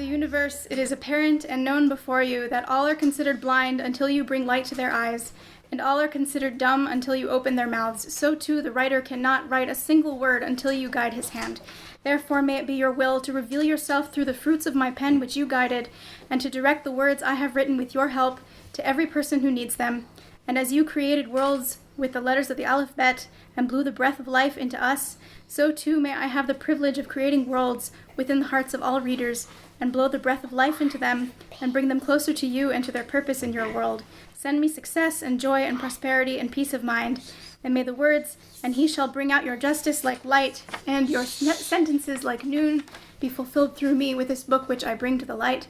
the universe, it is apparent and known before you that all are considered blind until you bring light to their eyes, and all are considered dumb until you open their mouths. So too the writer cannot write a single word until you guide his hand. Therefore may it be your will to reveal yourself through the fruits of my pen which you guided, and to direct the words I have written with your help to every person who needs them. And as you created worlds with the letters of the alphabet and blew the breath of life into us, so too may I have the privilege of creating worlds within the hearts of all readers, and blow the breath of life into them, and bring them closer to you and to their purpose in your world. Send me success and joy and prosperity and peace of mind, and may the words, "and he shall bring out your justice like light, and your sentences like noon," be fulfilled through me with this book which I bring to the light.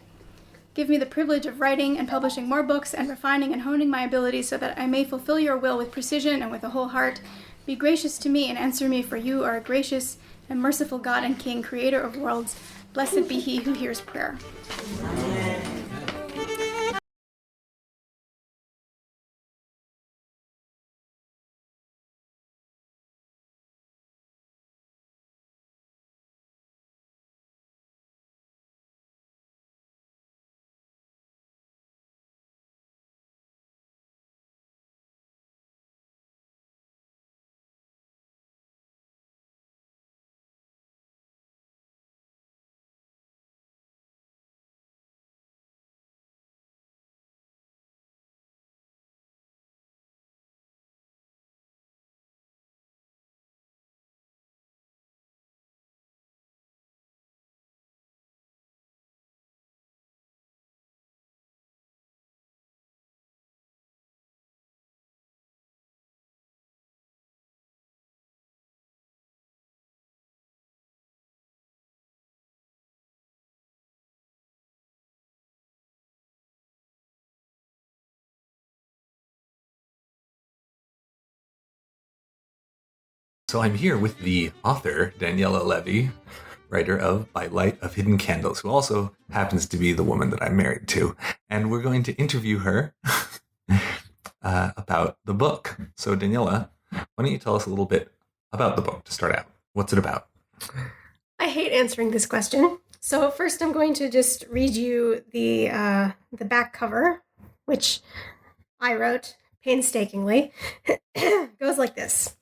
Give me the privilege of writing and publishing more books and refining and honing my abilities so that I may fulfill your will with precision and with a whole heart. Be gracious to me and answer me, for you are a gracious and merciful God and King, creator of worlds. Blessed be he who hears prayer. So I'm here with the author, Daniella Levy, writer of By Light of Hidden Candles, who also happens to be the woman that I'm married to. And we're going to interview her about the book. So Daniella, why don't you tell us a little bit about the book to start out? What's it about? I hate answering this question. So first I'm going to just read you the back cover, which I wrote painstakingly. Goes like this.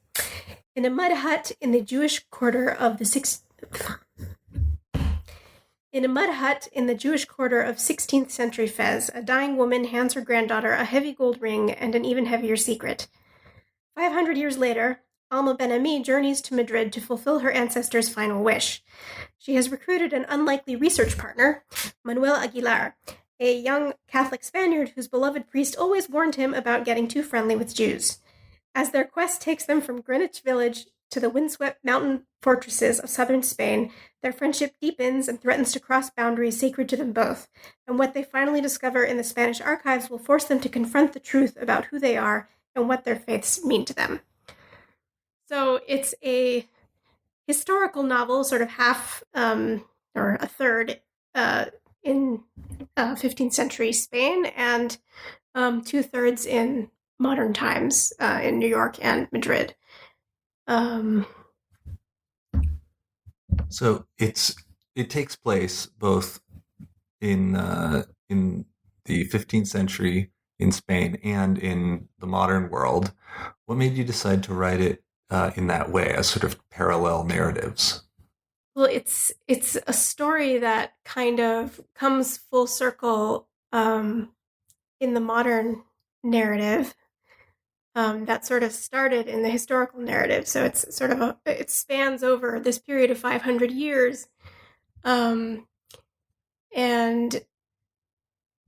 In a mud hut in the Jewish quarter of 16th century Fez, a dying woman hands her granddaughter a heavy gold ring and an even heavier secret. 500 years later, Alma Ben-Ami journeys to Madrid to fulfill her ancestor's final wish. She has recruited an unlikely research partner, Manuel Aguilar, a young Catholic Spaniard whose beloved priest always warned him about getting too friendly with Jews. As their quest takes them from Greenwich Village to the windswept mountain fortresses of southern Spain, their friendship deepens and threatens to cross boundaries sacred to them both, and what they finally discover in the Spanish archives will force them to confront the truth about who they are and what their faiths mean to them. So it's a historical novel, sort of half or a third in 15th century Spain and 2/3 in modern times in New York and Madrid. So it takes place both in the 15th century in Spain and in the modern world. What made you decide to write it in that way, as sort of parallel narratives? Well, it's a story that kind of comes full circle in the modern narrative. That sort of started in the historical narrative. So it's sort of it spans over this period of 500 years. And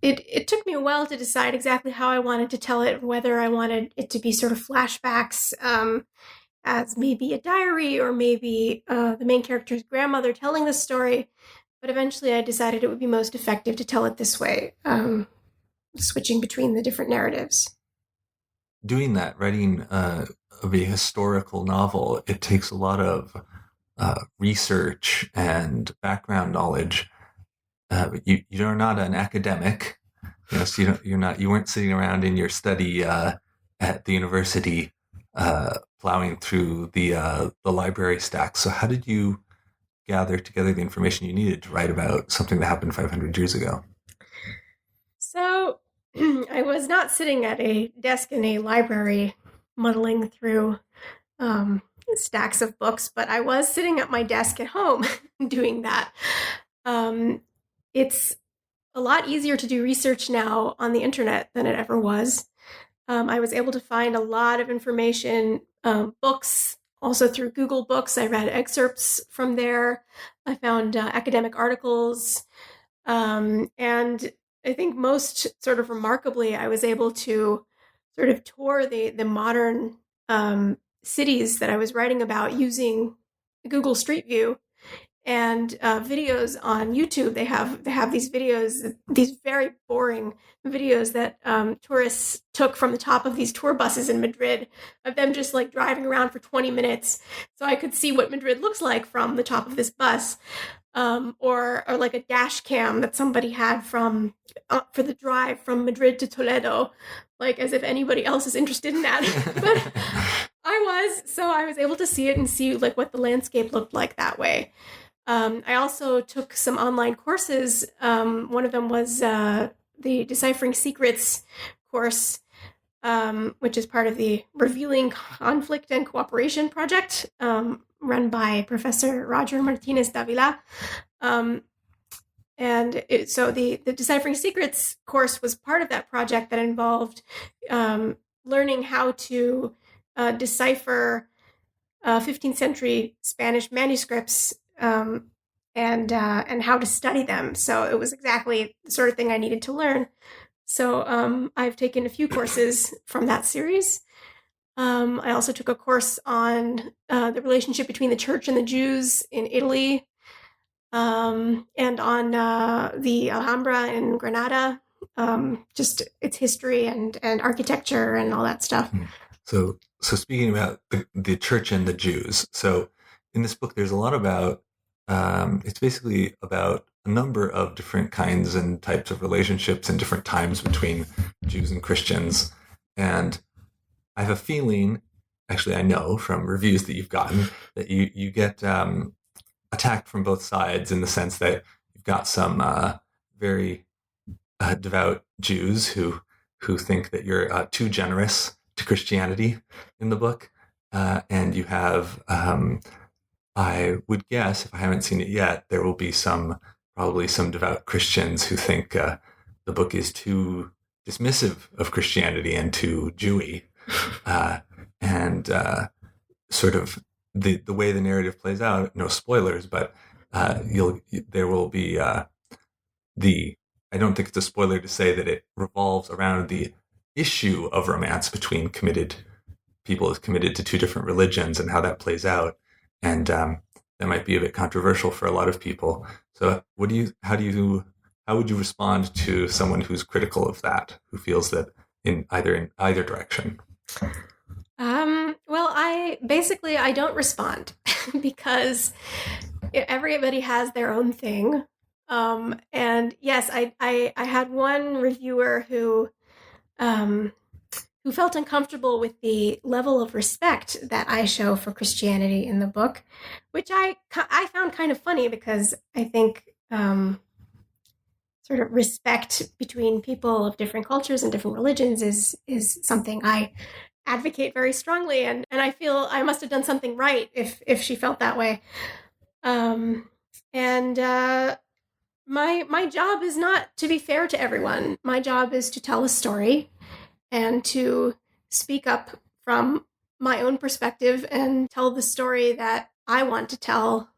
it took me a while to decide exactly how I wanted to tell it, whether I wanted it to be sort of flashbacks as maybe a diary or maybe the main character's grandmother telling the story. But eventually I decided it would be most effective to tell it this way, switching between the different narratives. Doing that, writing of a historical novel, it takes a lot of research and background knowledge. You're not an academic, so you weren't sitting around in your study at the university plowing through the library stacks. So how did you gather together the information you needed to write about something that happened 500 years ago? So I was not sitting at a desk in a library muddling through stacks of books, but I was sitting at my desk at home doing that. It's a lot easier to do research now on the internet than it ever was. I was able to find a lot of information, books, also through Google Books. I read excerpts from there. I found academic articles. And I think most sort of remarkably, I was able to sort of tour the modern cities that I was writing about using Google Street View and videos on YouTube. They have these videos, these very boring videos that tourists took from the top of these tour buses in Madrid, of them just like driving around for 20 minutes, so I could see what Madrid looks like from the top of this bus, or like a dash cam that somebody had from for the drive from Madrid to Toledo, like as if anybody else is interested in that. But I was able to see it and see like what the landscape looked like that way. I also took some online courses. One of them was the Deciphering Secrets course, which is part of the Revealing Conflict and Cooperation project, run by Professor Roger Martinez Davila. So the Deciphering Secrets course was part of that project that involved learning how to decipher 15th century Spanish manuscripts, and how to study them. So it was exactly the sort of thing I needed to learn. So I've taken a few courses from that series. I also took a course on the relationship between the church and the Jews in Italy, and on the Alhambra in Granada, just its history and architecture and all that stuff. So speaking about the church and the Jews, so in this book, there's a lot about, it's basically about a number of different kinds and types of relationships and different times between Jews and Christians. And I have a feeling, actually I know from reviews that you've gotten, that you get attacked from both sides, in the sense that you've got some very devout Jews who think that you're too generous to Christianity in the book. And you have, I would guess, if I haven't seen it yet, there will be probably some devout Christians who think the book is too dismissive of Christianity and too Jewy. And sort of the way the narrative plays out, no spoilers, but there will be I don't think it's a spoiler to say that it revolves around the issue of romance between people is committed to two different religions and how that plays out. And that might be a bit controversial for a lot of people. So how would you respond to someone who's critical of that, who feels that in either direction? Well, I don't respond because everybody has their own thing. And yes, I had one reviewer who felt uncomfortable with the level of respect that I show for Christianity in the book, which I found kind of funny, because I think sort of respect between people of different cultures and different religions is something I advocate very strongly, and I feel I must have done something right if she felt that way. My job is not to be fair to everyone. My job is to tell a story and to speak up from my own perspective and tell the story that I want to tell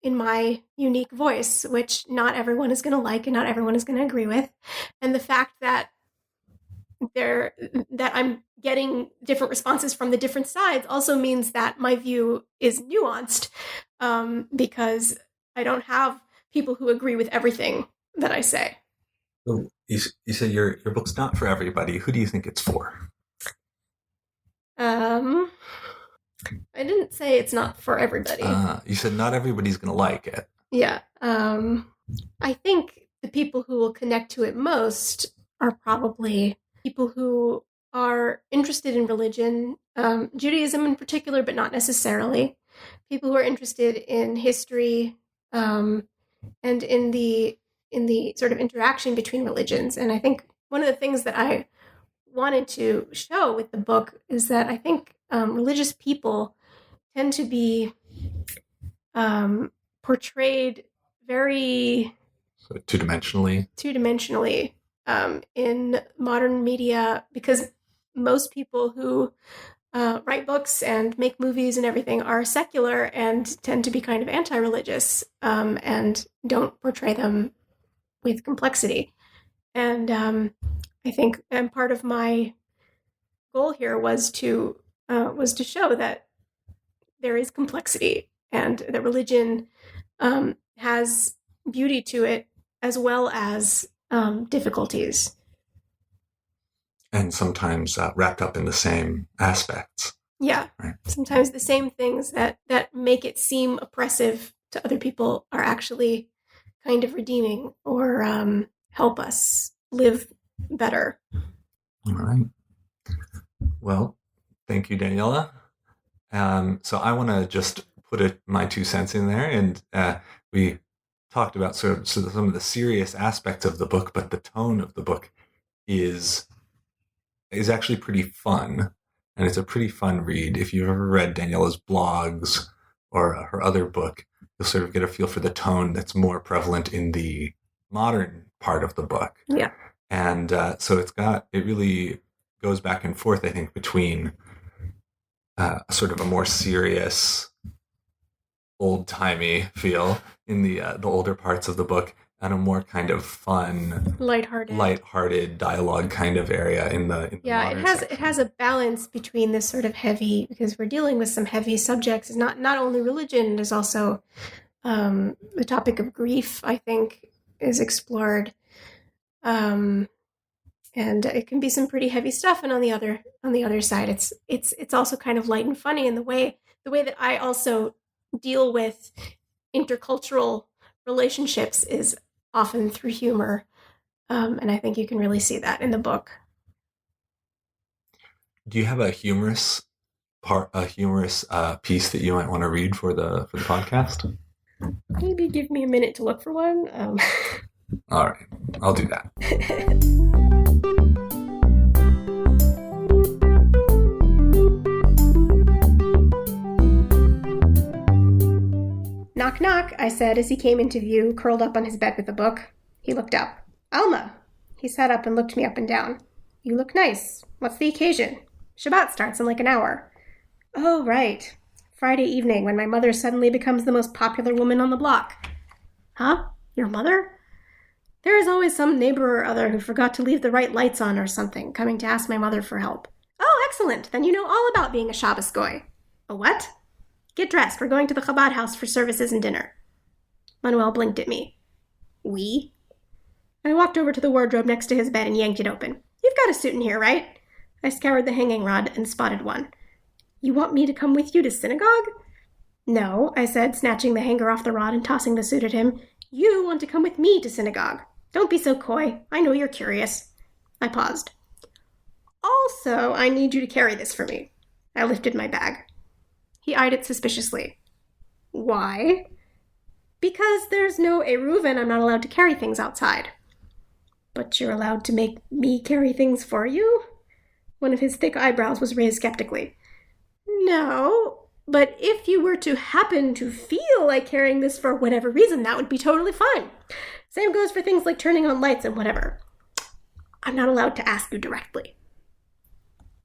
in my unique voice, which not everyone is going to like and not everyone is going to agree with. And the fact that I'm getting different responses from the different sides also means that my view is nuanced, because I don't have people who agree with everything that I say. So you said your book's not for everybody. Who do you think it's for? I didn't say it's not for everybody. You said not everybody's going to like it. Yeah. I think the people who will connect to it most are probably people who are interested in religion, Judaism in particular, but not necessarily. People who are interested in history, and in the sort of interaction between religions. And I think one of the things that I wanted to show with the book is that I think religious people tend to be portrayed very two-dimensionally in modern media, because most people who write books and make movies and everything are secular and tend to be kind of anti-religious, and don't portray them with complexity. And I think, and part of my goal here was to show that there is complexity and that religion has beauty to it as well as difficulties. And sometimes wrapped up in the same aspects. Yeah. Right. Sometimes the same things that make it seem oppressive to other people are actually kind of redeeming or help us live better. All right. Well, thank you, Daniella. So I want to just put my 2 cents in there, and we talked about sort of some of the serious aspects of the book, but the tone of the book is actually pretty fun, and it's a pretty fun read. If you've ever read Daniella's blogs or her other book, you'll sort of get a feel for the tone that's more prevalent in the modern part of the book. Yeah. And so it really goes back and forth, I think, between sort of a more serious, old-timey feel in the older parts of the book, and a more kind of fun, lighthearted dialogue kind of area in the modern section. It has a balance between this sort of heavy, because we're dealing with some heavy subjects. It's not only religion, there's also the topic of grief, I think, is explored. And it can be some pretty heavy stuff, and on the other side, it's also kind of light and funny in the way that I also deal with intercultural relationships is often through humor, and I think you can really see that in the book. Do you have a humorous piece that you might want to read for the podcast? Maybe give me a minute to look for one. All right, I'll do that. Knock, knock, I said as he came into view, curled up on his bed with a book. He looked up. Alma! He sat up and looked me up and down. You look nice. What's the occasion? Shabbat starts in like an hour. Oh, right. Friday evening, when my mother suddenly becomes the most popular woman on the block. Huh? Your mother? There is always some neighbor or other who forgot to leave the right lights on or something, coming to ask my mother for help. Oh, excellent. Then you know all about being a Shabbos goy. A what? Get dressed. We're going to the Chabad house for services and dinner. Manuel blinked at me. We? I walked over to the wardrobe next to his bed and yanked it open. You've got a suit in here, right? I scoured the hanging rod and spotted one. You want me to come with you to synagogue? No, I said, snatching the hanger off the rod and tossing the suit at him. You want to come with me to synagogue. Don't be so coy. I know you're curious. I paused. Also, I need you to carry this for me. I lifted my bag. He eyed it suspiciously. Why? Because there's no eruv and I'm not allowed to carry things outside. But you're allowed to make me carry things for you? One of his thick eyebrows was raised skeptically. No, but if you were to happen to feel like carrying this for whatever reason, that would be totally fine. Same goes for things like turning on lights and whatever. I'm not allowed to ask you directly.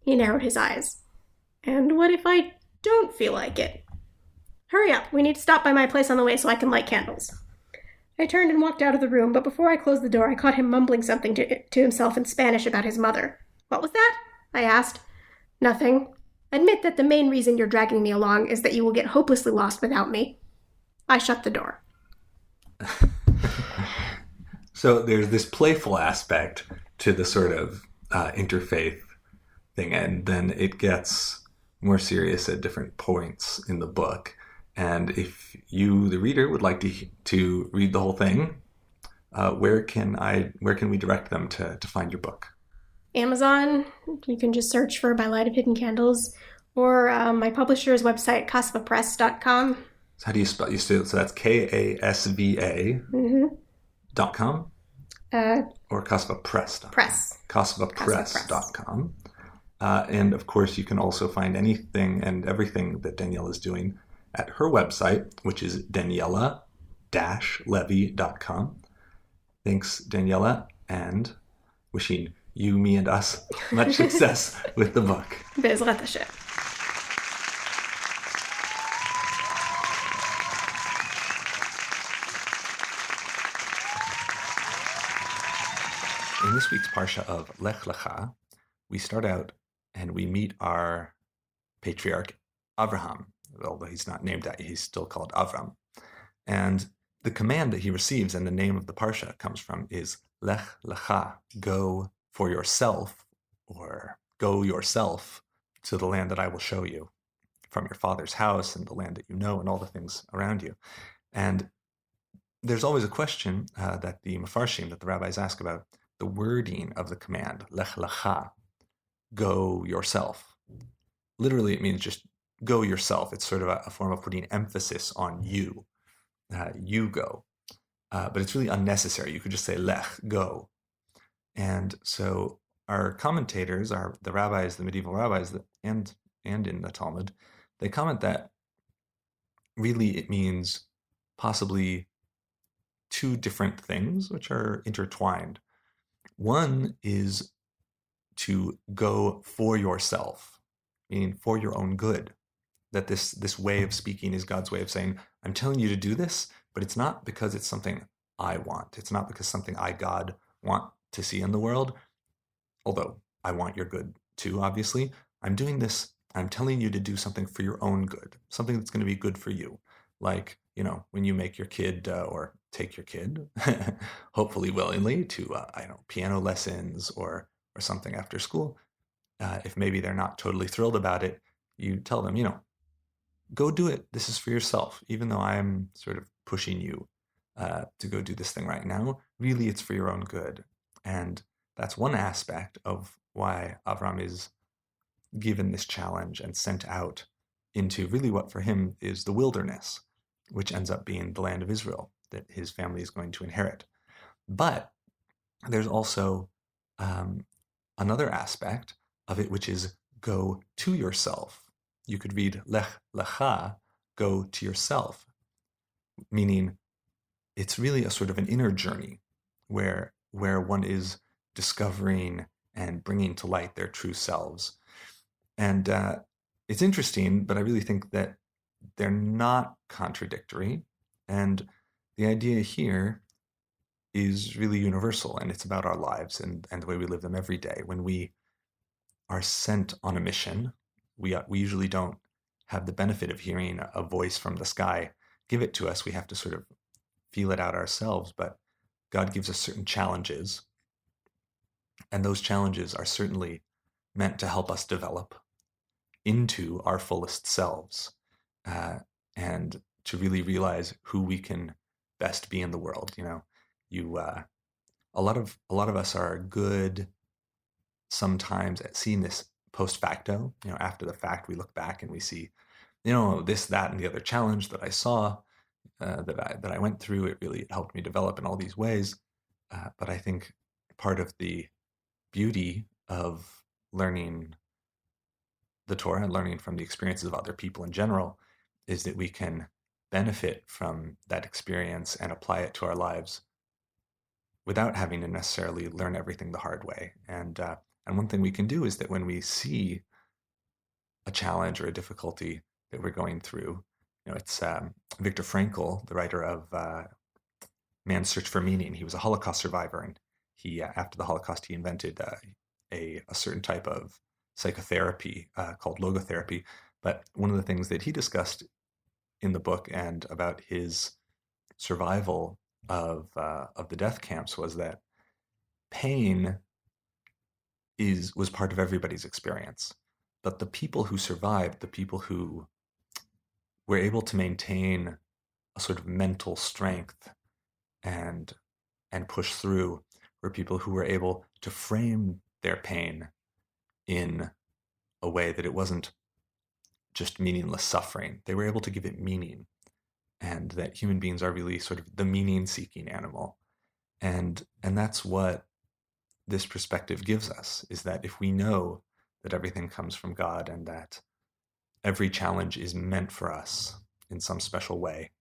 He narrowed his eyes. And what if I don't feel like it? Hurry up, we need to stop by my place on the way so I can light candles. I turned and walked out of the room, but before I closed the door, I caught him mumbling something to himself in Spanish about his mother. What was that? I asked. Nothing. Admit that the main reason you're dragging me along is that you will get hopelessly lost without me. I shut the door. So there's this playful aspect to the sort of interfaith thing, and then it gets more serious at different points in the book. And if you, the reader, would like to read the whole thing, where can we direct them to find your book? Amazon. You can just search for By Light of Hidden Candles, or my publisher's website, kasvapress.com. So how do you spell? So that's KASVA.com or KosvaPress.com. Press. KosvaPress.com. And of course, you can also find anything and everything that Daniella is doing at her website, which is Daniella-Levy.com. Thanks, Daniella, and wishing you, me, and us much success with the book. Be'ezrat Hashem. In this week's parsha of Lech Lecha, we start out and we meet our patriarch Avraham. Although he's not named that, he's still called Avram. And the command that he receives and the name of the parsha comes from is Lech Lecha, go for yourself, or go yourself to the land that I will show you, from your father's house and the land that you know and all the things around you. And there's always a question that the Mefarshim, that the rabbis ask about the wording of the command, Lech Lecha, go yourself. Literally, it means just go yourself. It's sort of a form of putting emphasis on you. You go. But it's really unnecessary. You could just say Lech, go. And so our commentators, the rabbis, the medieval rabbis, and in the Talmud, they comment that really it means possibly two different things which are intertwined. One is to go for yourself, meaning for your own good. That this way of speaking is God's way of saying, I'm telling you to do this, but it's not because it's something I want. It's not because something I, God, want to see in the world, although I want your good too, obviously. I'm doing this, I'm telling you to do something for your own good, something that's going to be good for you. Like, when you make your kid or take your kid, hopefully willingly, to, piano lessons or something after school. If maybe they're not totally thrilled about it, you tell them, go do it. This is for yourself. Even though I'm sort of pushing you to go do this thing right now, really it's for your own good. And that's one aspect of why Avram is given this challenge and sent out into really what for him is the wilderness, which ends up being the land of Israel that his family is going to inherit. But there's also another aspect of it, which is go to yourself. You could read Lech Lecha, go to yourself, meaning it's really a sort of an inner journey where one is discovering and bringing to light their true selves. And it's interesting, but I really think that they're not contradictory. And the idea here is really universal, and it's about our lives and the way we live them every day. When we are sent on a mission, we usually don't have the benefit of hearing a voice from the sky give it to us. We have to sort of feel it out ourselves, but God gives us certain challenges, and those challenges are certainly meant to help us develop into our fullest selves and to really realize who we can best be in the world. A lot of us are good sometimes at seeing this post facto. After the fact, we look back and we see, this, that, and the other challenge that I saw, that I went through. It really helped me develop in all these ways. But I think part of the beauty of learning the Torah and learning from the experiences of other people in general is that we can benefit from that experience and apply it to our lives without having to necessarily learn everything the hard way. And one thing we can do is that when we see a challenge or a difficulty that we're going through, it's Viktor Frankl, the writer of Man's Search for Meaning. He was a Holocaust survivor, and he, after the Holocaust, he invented a certain type of psychotherapy called logotherapy. But one of the things that he discussed in the book and about his survival of the death camps was that pain was part of everybody's experience. But the people who survived, the people who were able to maintain a sort of mental strength and push through, were people who were able to frame their pain in a way that it wasn't just meaningless suffering. They were able to give it meaning. and that human beings are really sort of the meaning-seeking animal. And that's what this perspective gives us, is that if we know that everything comes from God and that every challenge is meant for us in some special way,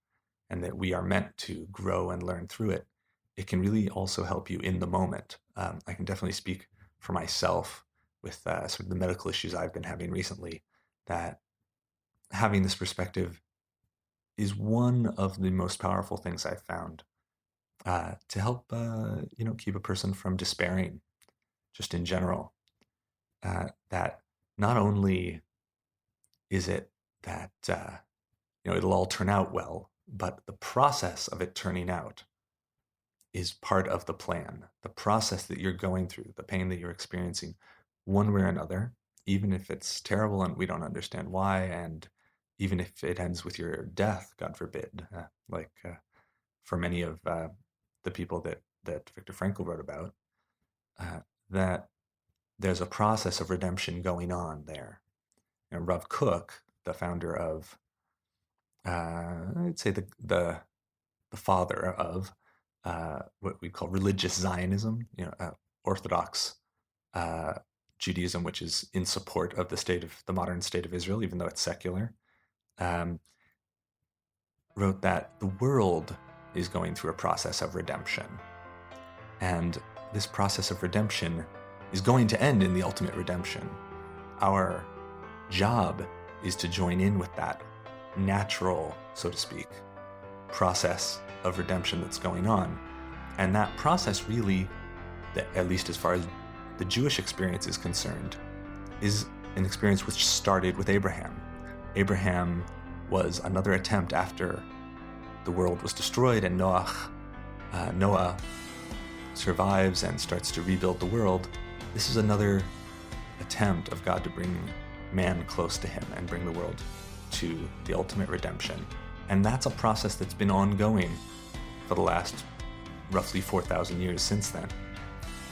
and that we are meant to grow and learn through it, it can really also help you in the moment. I can definitely speak for myself with sort of the medical issues I've been having recently, that having this perspective is one of the most powerful things I've found to help keep a person from despairing, just in general. That not only is it that it'll all turn out well, but the process of it turning out is part of the plan. The process that you're going through, the pain that you're experiencing, one way or another, even if it's terrible and we don't understand why, and even if it ends with your death, God forbid, for many of the people that Viktor Frankl wrote about, that there's a process of redemption going on there. Rav Kook, the founder of, I'd say the father of what we call religious Zionism, Orthodox Judaism, which is in support of the modern state of Israel, even though it's secular, wrote that the world is going through a process of redemption. And this process of redemption is going to end in the ultimate redemption. Our job is to join in with that natural, so to speak, process of redemption that's going on. And that process really, at least as far as the Jewish experience is concerned, is an experience which started with Abraham. Abraham was another attempt after the world was destroyed and Noah survives and starts to rebuild the world. This is another attempt of God to bring man close to him and bring the world to the ultimate redemption. And that's a process that's been ongoing for the last roughly 4,000 years since then.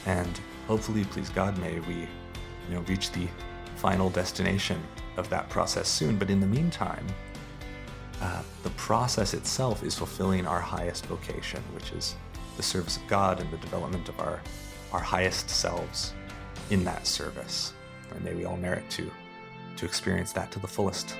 And hopefully, please God, may we reach the final destination of that process soon. But in the meantime, the process itself is fulfilling our highest vocation, which is the service of God and the development of our highest selves in that service. And may we all merit to experience that to the fullest.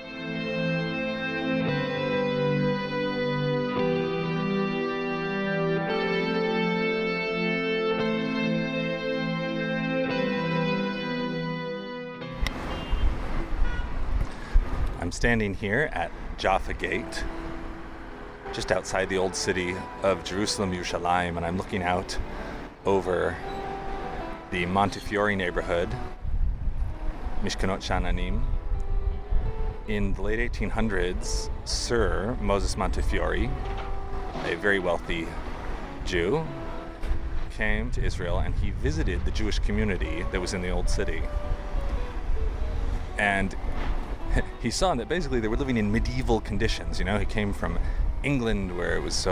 I'm standing here at Jaffa Gate, just outside the old city of Jerusalem, Yerushalayim, and I'm looking out over the Montefiore neighborhood, Mishkanot Sha'ananim. In the late 1800s, Sir Moses Montefiore, a very wealthy Jew, came to Israel and he visited the Jewish community that was in the old city. And he saw that basically they were living in medieval conditions. He came from England, where it was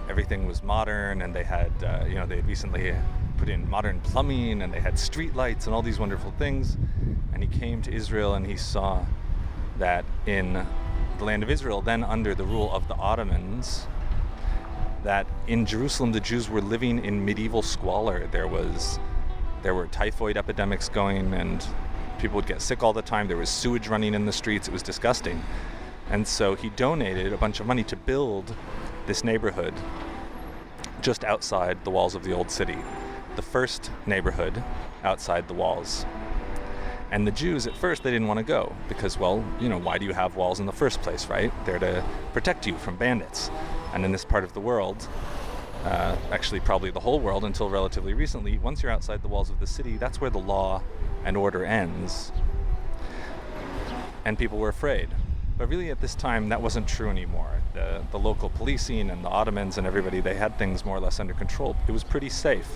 everything was modern, and they had, they had recently put in modern plumbing, and they had street lights and all these wonderful things. And he came to Israel and he saw that in the land of Israel, then under the rule of the Ottomans, that in Jerusalem the Jews were living in medieval squalor. There were typhoid epidemics going, and people would get sick all the time. There was sewage running in the streets. It was disgusting. And so he donated a bunch of money to build this neighborhood just outside the walls of the old city, the first neighborhood outside the walls. And the Jews, at first, they didn't want to go because, why do you have walls in the first place, right? They're to protect you from bandits. And in this part of the world, actually probably the whole world until relatively recently, once you're outside the walls of the city, that's where the law and order ends. And people were afraid. But really at this time, that wasn't true anymore. The local policing and the Ottomans and everybody, they had things more or less under control. It was pretty safe.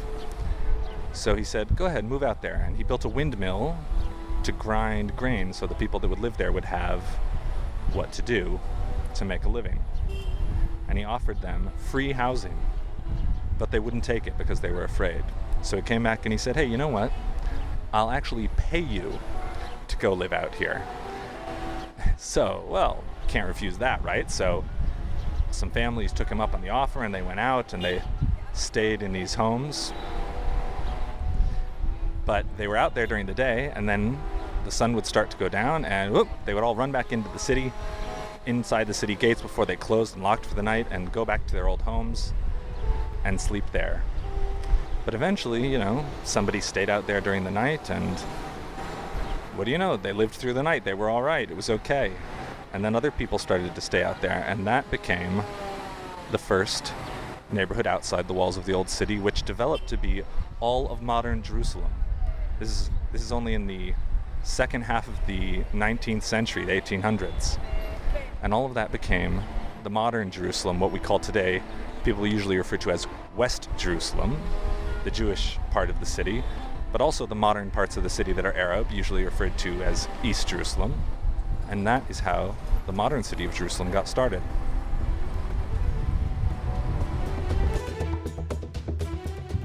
So he said, go ahead, move out there. And he built a windmill to grind grain so the people that would live there would have what to do to make a living. And he offered them free housing, but they wouldn't take it because they were afraid. So he came back and he said, hey, you know what? I'll actually pay you to go live out here. So, can't refuse that, right? So some families took him up on the offer, and they went out and they stayed in these homes. But they were out there during the day, and then the sun would start to go down, and they would all run back into the city, inside the city gates before they closed and locked for the night, and go back to their old homes and sleep there. But eventually, somebody stayed out there during the night, and what do you know? They lived through the night. They were all right. It was okay. And then other people started to stay out there, and that became the first neighborhood outside the walls of the old city, which developed to be all of modern Jerusalem. This is only in the second half of the 19th century, the 1800s. And all of that became the modern Jerusalem, what we call today, people usually refer to as West Jerusalem, the Jewish part of the city, but also the modern parts of the city that are Arab, usually referred to as East Jerusalem. And that is how the modern city of Jerusalem got started.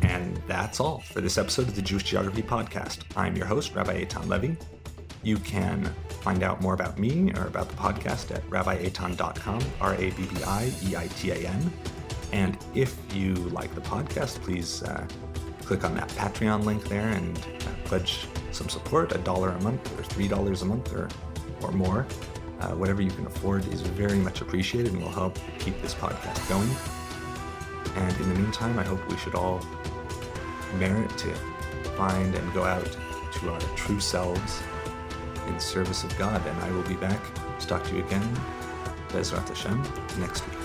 And that's all for this episode of the Jewish Geography Podcast. I'm your host, Rabbi Eitan Levy. You can find out more about me or about the podcast at rabbieitan.com, RABBIEITAN. And if you like the podcast, please click on that Patreon link there and pledge some support, $1 a month or $3 a month or more. Whatever you can afford is very much appreciated and will help keep this podcast going. And in the meantime, I hope we should all merit to find and go out to our true selves in service of God. And I will be back to talk to you again, Bezrat Hashem, next week.